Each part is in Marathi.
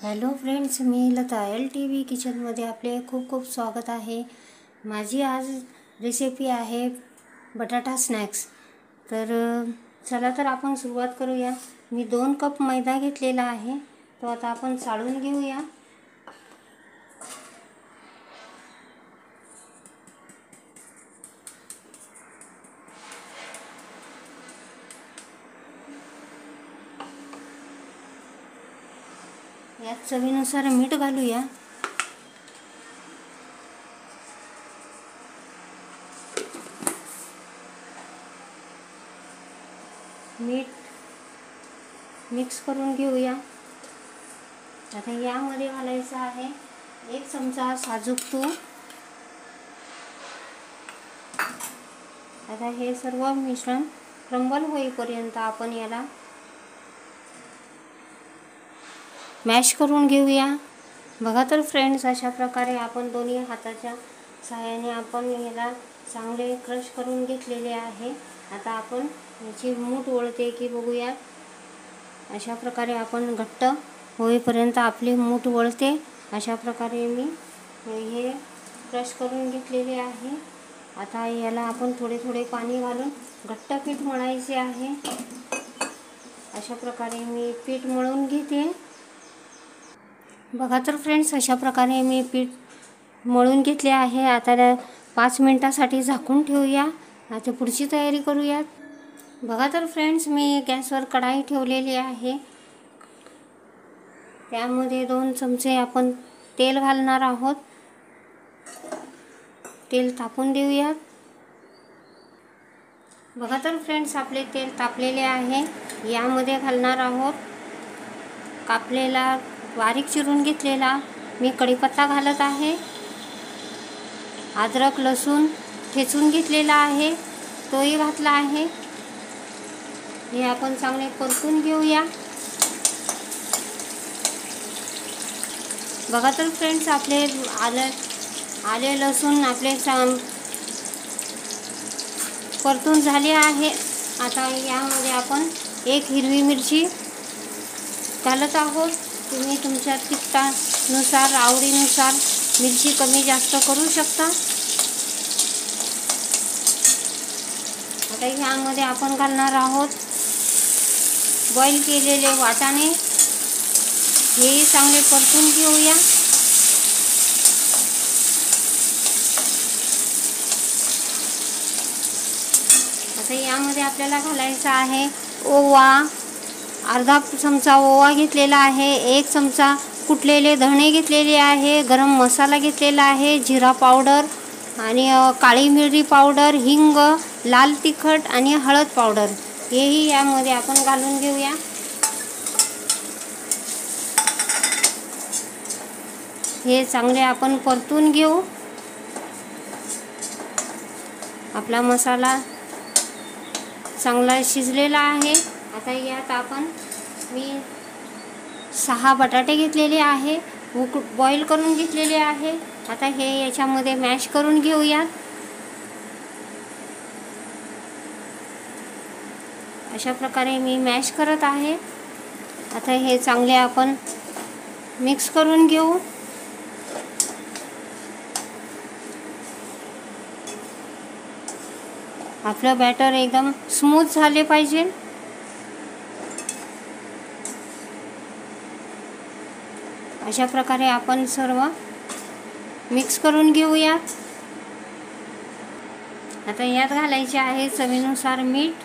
हॅलो फ्रेंड्स, मी लता LTV किचनमध्ये आपले खूप खूप स्वागत आहे। माझी आज रेसिपी आहे बटाटा स्नॅक्स। तर चला तर आपण सुरुवात करूया। मी 2 कप मैदा घेतलेला आहे, तो आता आपण चाळून घेऊया। यात चवीनुसार मीठ घालूया। मीठ मिक्स करून घेऊया। आता यामध्ये घालायचं आहे 1 चमचा साजूक तूप। आता हे सर्व मिश्रण क्रम्बल होईपर्यंत आपण याला मॅश करून घेऊया। बघा तर फ्रेंड्स, अशा प्रकारे आपण दोन्ही हाताच्या सहाय्याने आपण याला चांगले क्रश करून घेतलेले आहे। आता आपण याची मूठ वळते की बघूया। अशा प्रकारे आपण घट्ट होईपर्यंत आपली मूठ वळते। अशा प्रकारे मी हे क्रश करून घेतलेले आहे। आता याला आपण थोडे थोडे पाणी घालून घट्ट पीठ मळायचे आहे। अशा प्रकारे मी पीठ मळून घेते। बघा तर फ्रेंड्स, अशा प्रकारे मी पीठ मळून घेतले आहे। आता 5 मिनिटांसाठी झाकून ठेवूया। आता पुढची तयारी करूया। बघा तर फ्रेंड्स, मी गॅसवर कढाई ठेवलेली आहे। त्यामध्ये 2 चमचे आपण तेल घालणार आहोत। तेल तापून देऊया। बघा तर फ्रेंड्स, आपले तेल तापलेले आहे। यामध्ये घालणार आहोत कापलेला बारीक चिरून घेतलेला मी कढीपत्ता घालत आहे। अद्रक लसूण ठेचून घेतलेला आहे, तोही घातला आहे। हे आपण चांगले परतून घेऊया। बघा तर फ्रेंड्स, आपले आले लसूण आपले परतून झाले आहे। आता यामध्ये आपण 1 हिरवी मिरची घालत आहोत। तुम्ही तुमच्या तिखटानुसार आवडीनुसार मिरची कमी जास्त करू शकता। आता यामध्ये आपण घालणार आहोत बॉईल केलेले वाटाणे। हेही चांगले परतून घेऊया। आता यामध्ये आपल्याला घालायचा आहे ओवा। अर्धा चमचा ओवा घेतलेला आहे, 1 चमचा कुटलेले धणे घेतलेले आहे, गरम मसाला घेतलेला आहे, जिरा पावडर आणि काळी मिरी पावडर, हिंग, लाल तिखट आणि हळद पावडर हेही यामध्ये आपण घालून घेऊया। हे चांगले आपण परतून घेऊ। आपला मसाला चांगला शिजलेला आहे। आता यात आपण मी 6 बटाटे घेतलेले आहे, बॉईल करून घेतलेले आहे। आता हे याच्यामध्ये मॅश करून घेऊया। अशा प्रकारे मी मॅश करत आहे। आता हे चांगले आपण मिक्स करून घेऊ। आपलं बॅटर एकदम स्मूथ झाले पाहिजे। अशा प्रकारे आपण सर्व मिक्स करून घेऊया। आता यात घालायचे आहे चवीनुसार मीठ।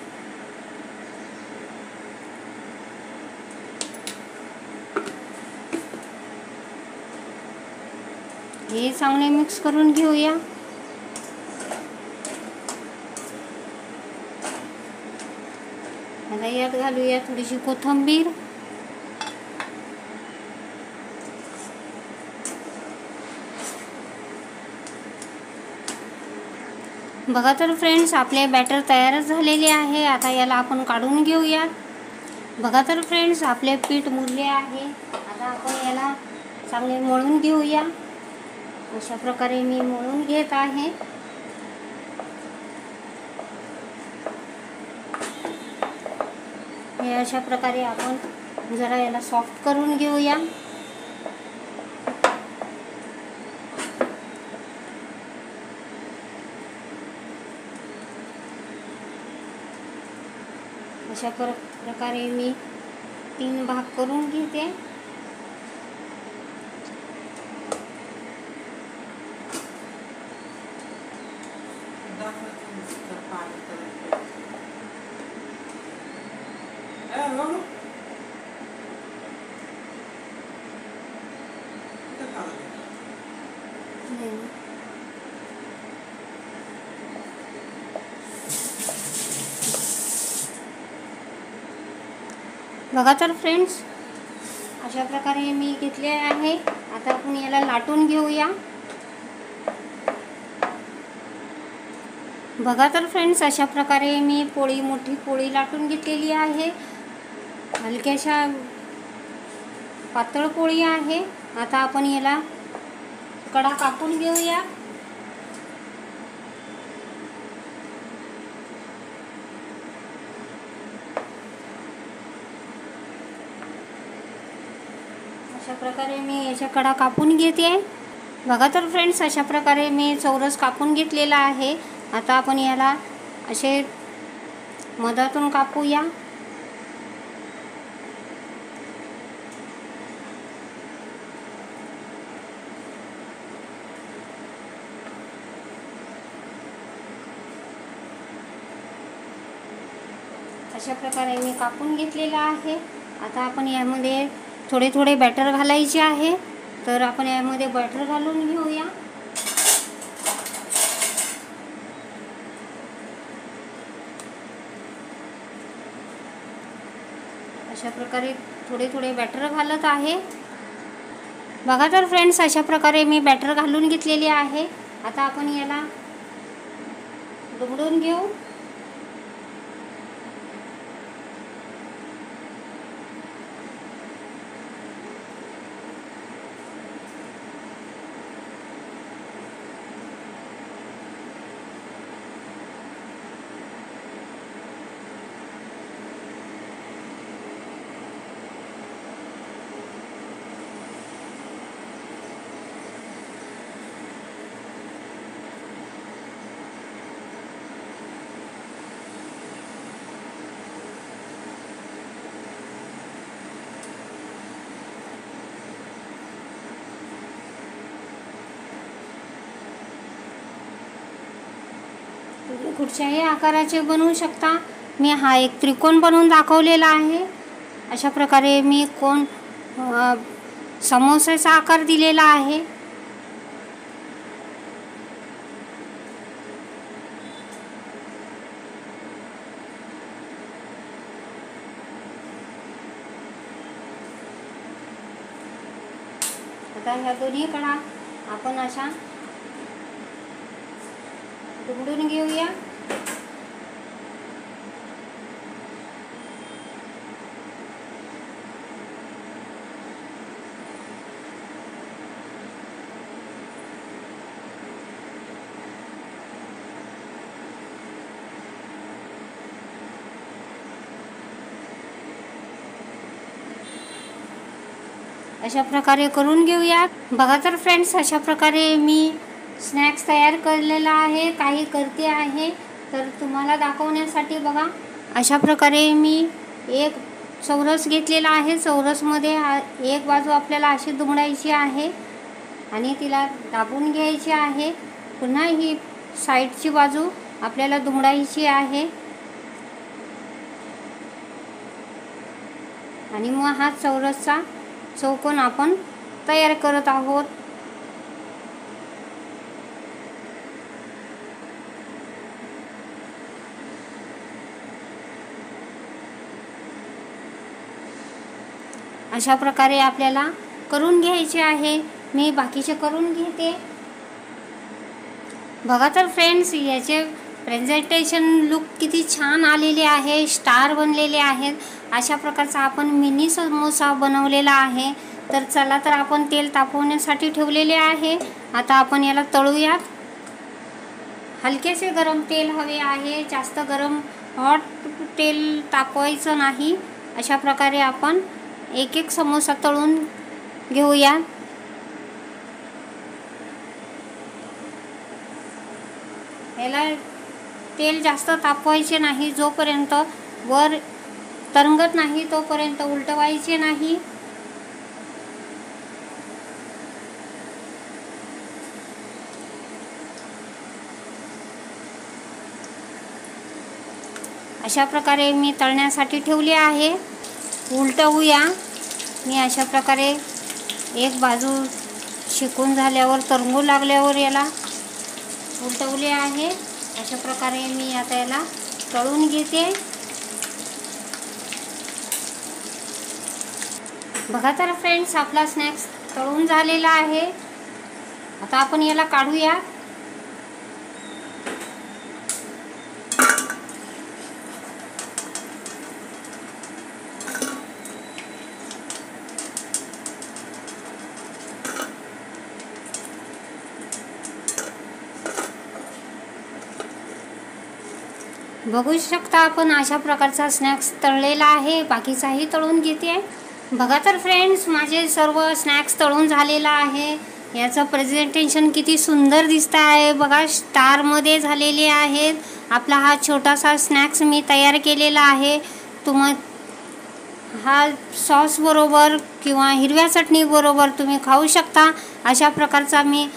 हे चांगले मिक्स करून घेऊया। आता यात घालूया थोडीशी कोथिंबीर। बघा तर फ्रेंड्स, आपले बॅटर तयारच झालेले आहे। आता याला आपण काढून घेऊया। बघा तर फ्रेंड्स, आपले पीठ मुरले आहे। आता आपण याला चांगले मळून घेऊया। अशा प्रकारे मी मळून घेत आहे। हे अशा प्रकारे आपण जरा याला सॉफ्ट करून घेऊया। अशा प्रकारे मी 3 भाग करून घेते. बघा तर फ्रेंड्स, अशा प्रकारे मी घेतले आहे. आता आपण याला लाटून घेऊया. बघा तर फ्रेंड्स, अशा प्रकारे मी मोठी पोळी लाटून घेतलेली आहे. हलक्याशा पातळ पोळी आहे. आता आपण याला कडा कापून घेऊया. अशा प्रकारे मी याच्या कडा कापून घेते. बघा तर फ्रेंड्स, अशा प्रकारे मी चौरस कापून घेतलेला आहे. आता आपण याला असे मधातून कापूया. अशा प्रकारे मी कापून घेतलेला आहे. आता आपण यामध्ये थोडे थोडे बॅटर घालायचे आहे. तर आपण यामध्ये बॅटर घालून घेऊया. अशा प्रकारे थोडे थोडे बॅटर घालत आहे. बघा तर फ्रेंड्स, अशा प्रकारे मी बॅटर घालून घेतलेले आहे. आता आपण याला दुमडून घेऊ. कुठच्याही आकाराचे बनवू शकता. मी हा एक त्रिकोण बनवून दाखवलेला आहे. अशा प्रकारे मी समोसाचा आकार दिलेला आहे. आता ह्या दोन्ही कडा आपण अशा दुमडून घेऊया. अशा प्रकारे करून घेऊया. बघा तर फ्रेंड्स, अशा प्रकारे मी स्नॅक्स तयार केलेला आहे. काही करते आहे तर तुम्हाला दाखवण्यासाठी. बघा, अशा प्रकारे मी एक चौरस घेतलेला आहे. चौरसमध्ये एक बाजू आपल्याला अशी दुमडायची आहे आणि तिला दाबून घ्यायची आहे. पुन्हा ही साईडची बाजू आपल्याला दुमडायची आहे आणि मग हा चौरसचा चौकोन आपण तयार करत आहोत. अशा प्रकारे आपल्याला करून घ्यायचे आहे. मी बाकीचे करून घेते. बघा तर फ्रेंड्स, याचे प्रेझेंटेशन लुक किती छान आलेले आहे. स्टार बनलेले आहेत. अशा प्रकारचा आपण मिनी समोसा बनवलेला आहे. तर चला, तर आपण तेल तापवण्यासाठी ठेवलेले आहे. आता आपण याला तळूयात. हलकेसे गरम तेल हवे आहे. जास्त गरम हॉट तेल तापवायचं नाही. अशा प्रकारे आपण एक एक समोसा तळून घेऊया. याला तेल जास्त तापवायचे नाही. जोपर्यंत वर तरंगत नाही तोपर्यंत उलटवायचे नाही. अशा प्रकारे मी तळण्यासाठी ठेवले आहे. उलटवूया. मी अशा प्रकारे एक बाजू शेकून झाल्यावर तरंगू लागल्यावर याला उलटवले आहे. अशा प्रकारे मी आता याला तळून घेते. बघा तर फ्रेंड्स, आपला स्नॅक्स तळून झालेला आहे. आता आपण याला काढूया. बघू शकता आपण अशा प्रकारचा स्नॅक्स तळलेला आहे. बाकीचाही तळून घेते. बघा तर फ्रेंड्स, माझे सर्व स्नॅक्स तळून झालेला आहे. याचं प्रेझेंटेशन किती सुंदर दिसत आहे बघा. स्टारमध्ये झालेले आहेत. आपला हा छोटासा स्नॅक्स मी तयार केलेला आहे. हा सॉस बरोबर किंवा हिरव्या चटणी बरोबर तुम्ही खाऊ शकता. अशा प्रकारचा मी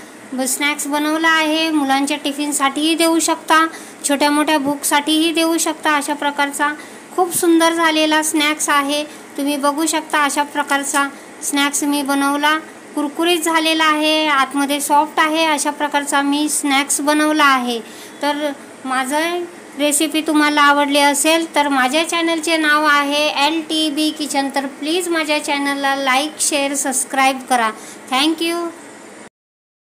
स्नॅक्स बनवला आहे. मुलांच्या टिफिनसाठीही देऊ शकता, छोट्या मोठ्या भूकसाठीही देऊ शकता. अशा प्रकारचा खूप सुंदर झालेला स्नॅक्स आहे. तुम्ही बघू शकता अशा प्रकारचा स्नॅक्स मी बनवला. कुरकुरीत झालेला आहे, आतमध्ये सॉफ्ट आहे. अशा प्रकारचा मी स्नॅक्स बनवला आहे. तर माझं रेसिपी तुम्हाला आवडली असेल तर माझ्या चॅनलचे नाव आहे LTB किचन. तर प्लीज माझ्या चॅनलला लाईक, शेअर, सबस्क्राईब करा. थँक्यू.